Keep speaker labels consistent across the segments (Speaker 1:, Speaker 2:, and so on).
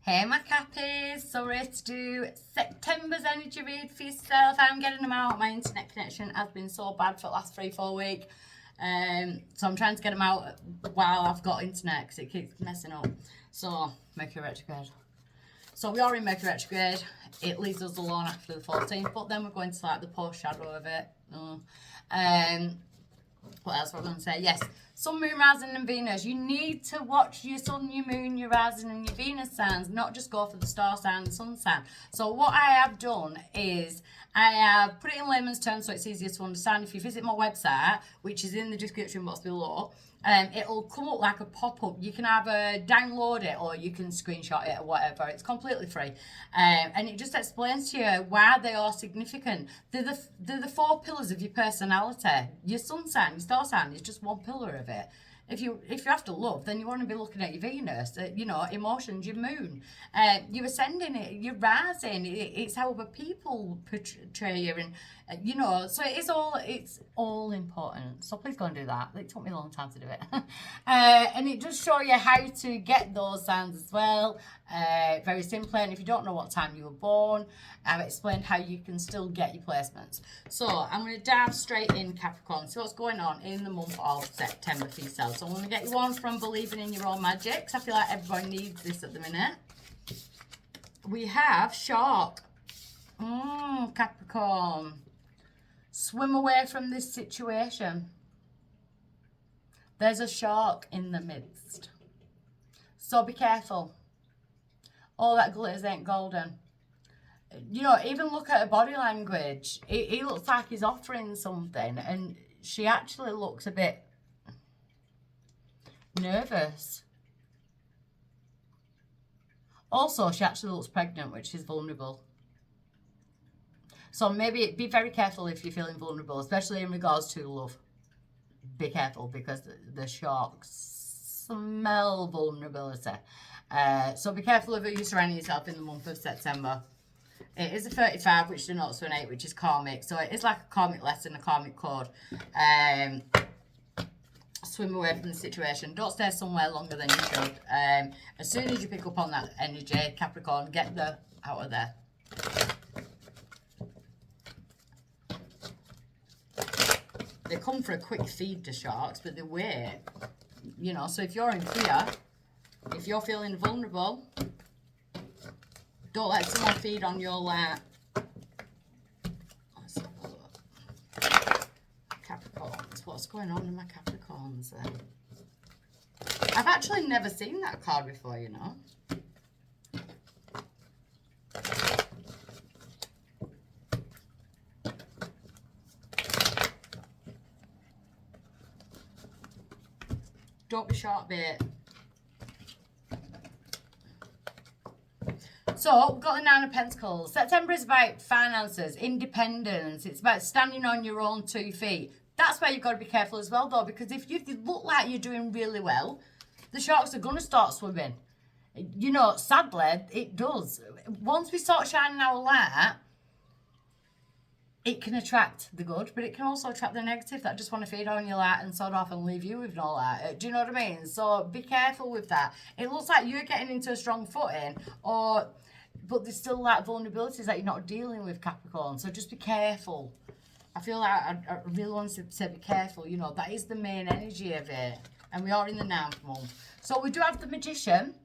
Speaker 1: Hey my Cappies, so ready to do September's energy read for yourself. I'm getting them out. My internet connection has been so bad for the last 3-4 weeks. So I'm trying to get them out while I've got internet because it keeps messing up. So, Mercury retrograde. So we are in Mercury retrograde. It leaves us alone after the 14th, but then we're going to like the post shadow of it. What else was I going to say? Yes, Sun, Moon, Rising and Venus. You need to watch your Sun, your Moon, your Rising and your Venus signs, not just go for the star sign and sun sign. So what I have done is I have put it in layman's terms so it's easier to understand. If you visit my website, which is in the description box below, it'll come up like a pop-up. You can either download it or you can screenshot it or whatever. It's completely free. And it just explains to you why they are significant. They're the 4 pillars of your personality. Your sun sign, your star sign is just one pillar of it. If you have to love, then you want to be looking at your Venus, emotions, your moon, your ascending, your rising. It's how other people portray you, and so it's all important. So please go and do that. It took me a long time to do it, and it does show you how to get those signs as well, very simply. And if you don't know what time you were born, I've explained how you can still get your placements. So I'm going to dive straight in, Capricorn. See what's going on in the month of September for yourself. So I'm going to get you on from believing in your own magic, because I feel like everybody needs this at the minute. We have Shark. Capricorn. Swim away from this situation. There's a shark in the midst. So be careful. All that glitters ain't golden. Even look at her body language. He looks like he's offering something, and she actually looks a bit nervous. Also, she actually looks pregnant, which is vulnerable. So maybe be very careful if you're feeling vulnerable, especially in regards to love. Be careful, because the sharks smell vulnerability. So be careful of who you're surrounding yourself in the month of September. It is a 35, which denotes to an 8, which is karmic. So it is like a karmic lesson, a karmic code. Swim away from the situation. Don't stay somewhere longer than you should. As soon as you pick up on that energy, Capricorn, get out of there. They come for a quick feed, to sharks, but they wait. So if you're in fear, if you're feeling vulnerable, don't let someone feed on your lap. Let's have a look. Capricorns. What's going on in my Capricorns then? I've actually never seen that card before, Don't be shark bait. So, we've got the 9 of Pentacles. September is about finances, independence. It's about standing on your own 2 feet. That's where you've got to be careful as well, though, because if you look like you're doing really well, the sharks are going to start swimming. Sadly, it does. Once we start shining our light, it can attract the good, but it can also attract the negative that just want to feed on your light and sort off and leave you with no light. Do you know what I mean? So be careful with that. It looks like you're getting into a strong footing, but there's still like vulnerabilities that you're not dealing with, Capricorn. So just be careful. I feel like I really want to say be careful. That is the main energy of it. And we are in the 9th month. So we do have the Magician.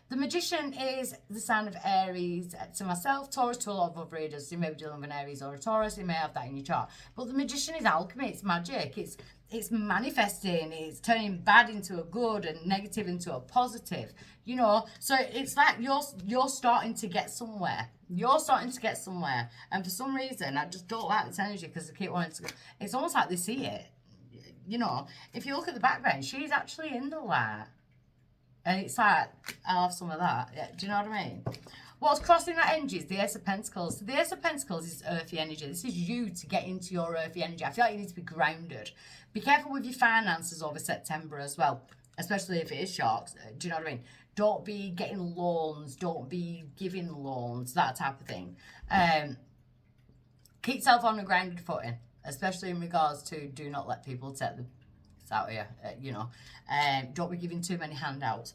Speaker 1: The Magician is the sign of Aries to myself, Taurus to a lot of other readers. You may be dealing with an Aries or a Taurus, you may have that in your chart. But the Magician is alchemy, it's magic, it's manifesting, it's turning bad into a good and negative into a positive. So it's like you're starting to get somewhere. You're starting to get somewhere. And for some reason, I just don't like this energy, because I keep wanting to go. It's almost like they see it. If you look at the background, she's actually in the light. And it's like, I'll have some of that. Yeah, do you know what I mean? What's crossing that energy is the Ace of Pentacles. So the Ace of Pentacles is earthy energy. This is you to get into your earthy energy. I feel like you need to be grounded. Be careful with your finances over September as well, especially if it is sharks. Do you know what I mean? Don't be getting loans. Don't be giving loans, that type of thing. Keep yourself on a grounded footing, especially in regards to do not let people take the out here, don't be giving too many handouts.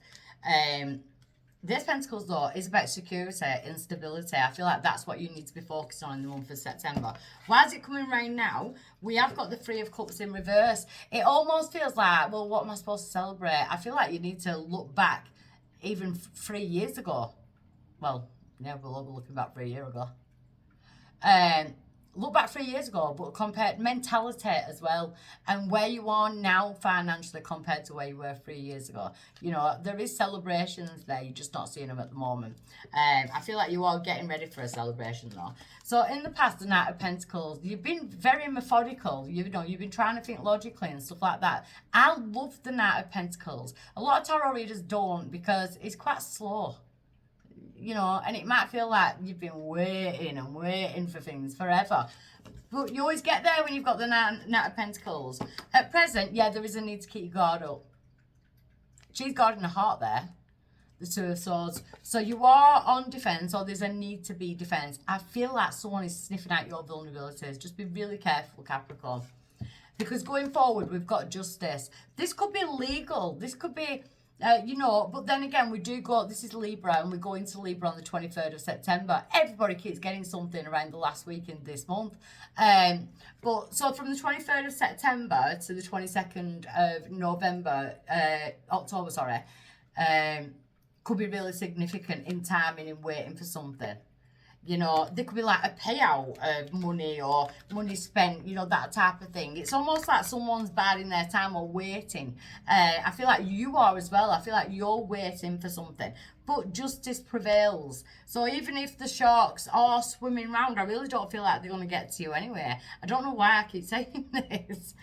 Speaker 1: This Pentacles, though, is about security and stability. I feel like that's what you need to be focused on in the month of September. Why is it coming right now? We have got the Three of Cups in reverse. It almost feels like, well, what am I supposed to celebrate? I feel like you need to look back even 3 years ago. Well, yeah, we'll be looking back 3 years ago. Look back 3 years ago, but compared mentality as well, and where you are now financially compared to where you were 3 years ago. You know, there is celebrations there, you're just not seeing them at the moment. I feel like you are getting ready for a celebration though. So in the past, the Knight of Pentacles, you've been very methodical. You've been trying to think logically and stuff like that. I love the Knight of Pentacles. A lot of tarot readers don't, because it's quite slow. You know, and it might feel like you've been waiting and waiting for things forever. But you always get there when you've got the Knight of Pentacles. At present, yeah, there is a need to keep your guard up. She's guarding her heart there. The Two of Swords. So you are on defense, or there's a need to be defense. I feel like someone is sniffing out your vulnerabilities. Just be really careful, Capricorn. Because going forward, we've got justice. This could be legal. This could be... you know, but then again, we do go, this is Libra, and we go into Libra on the 23rd of September. Everybody keeps getting something around the last week in this month. But so from the 23rd of September to the 22nd of November, October, sorry, could be really significant in timing and waiting for something. You know, there could be like a payout of money or money spent, you know, that type of thing. It's almost like someone's biding their time or waiting. I feel like you are as well. I feel like you're waiting for something. But justice prevails. So even if the sharks are swimming round, I really don't feel like they're going to get to you anyway. I don't know why I keep saying this.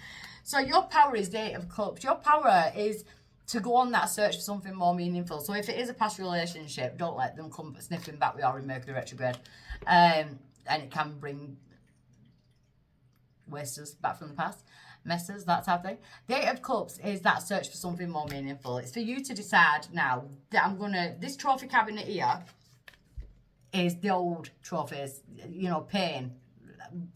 Speaker 1: So your power is the Eight of Cups. Your power is to go on that search for something more meaningful. So if it is a past relationship, don't let them come sniffing back. We are in Mercury retrograde. And it can bring wasters back from the past. Messes, that type of thing. The Eight of Cups is that search for something more meaningful. It's for you to decide now that this trophy cabinet here is the old trophies, you know, pain,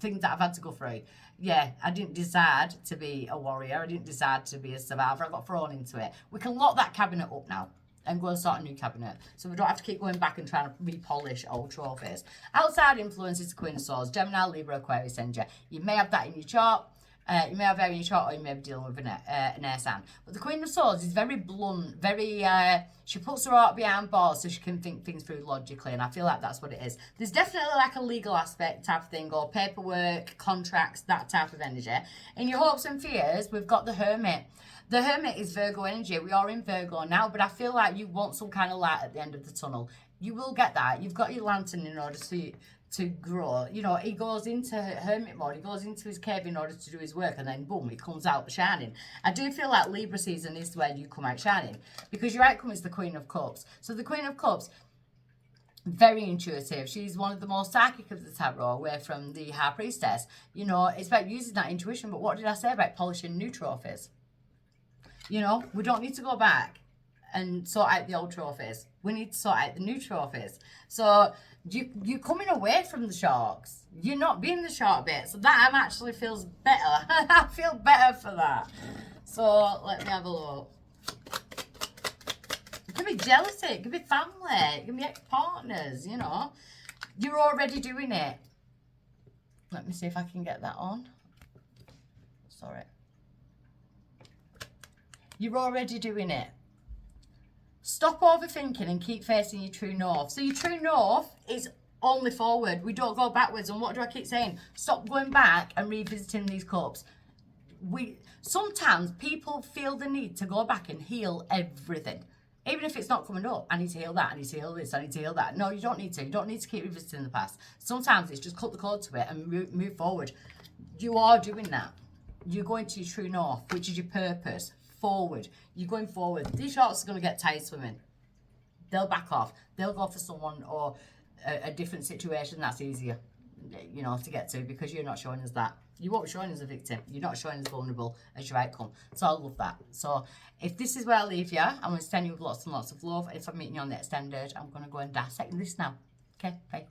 Speaker 1: things that I've had to go through. Yeah, I didn't decide to be a warrior. I didn't decide to be a survivor. I got thrown into it. We can lock that cabinet up now and go and start a new cabinet. So we don't have to keep going back and trying to repolish old trophies. Outside influences, the Queen of Swords, Gemini, Libra, Aquarius, Energy. You may have that in your chart. You may have that in your chart, or you may be dealing with an air sign. But the Queen of Swords is very blunt, very, she puts her heart behind bars so she can think things through logically, and I feel like that's what it is. There's definitely like a legal aspect type of thing, or paperwork, contracts, that type of energy. In your hopes and fears, we've got the Hermit. The Hermit is Virgo energy. We are in Virgo now, but I feel like you want some kind of light at the end of the tunnel. You will get that. You've got your lantern in order to grow. You know, he goes into hermit mode, he goes into his cave in order to do his work, and then boom, he comes out shining. I do feel like Libra season is where you come out shining, because your outcome is the Queen of Cups. So the Queen of Cups, very intuitive. She's one of the most psychic of the tarot, away from the High Priestess. You know, it's about using that intuition. But what did I say about polishing new trophies? You know, we don't need to go back and sort out the old trophies. We need to sort out the new trophies. So you're coming away from the sharks. You're not being the shark bit. So that actually feels better. I feel better for that. So let me have a look. It can be jealousy. It can be family. It can be ex-partners, you know. You're already doing it. Let me see if I can get that on. Sorry. You're already doing it. Stop overthinking and keep facing your true north. So your true north is only forward. We don't go backwards. And what do I keep saying? Stop going back and revisiting these cups. Sometimes people feel the need to go back and heal everything. Even if it's not coming up. I need to heal that. I need to heal this. I need to heal that. No, you don't need to. You don't need to keep revisiting the past. Sometimes it's just cut the cord to it and move forward. You are doing that. You're going to your true north, which is your purpose. Forward. You're going forward. These sharks are going to get tired swimming. They'll back off. They'll go for someone or a different situation that's easier, you know, to get to, because you're not showing us that. You won't be showing as a victim. You're not showing as vulnerable as your outcome. So I love that. So if this is where I leave you, I'm going to send you with lots and lots of love. If I'm meeting you on the extended, I'm going to go and dissect this now. Okay, bye.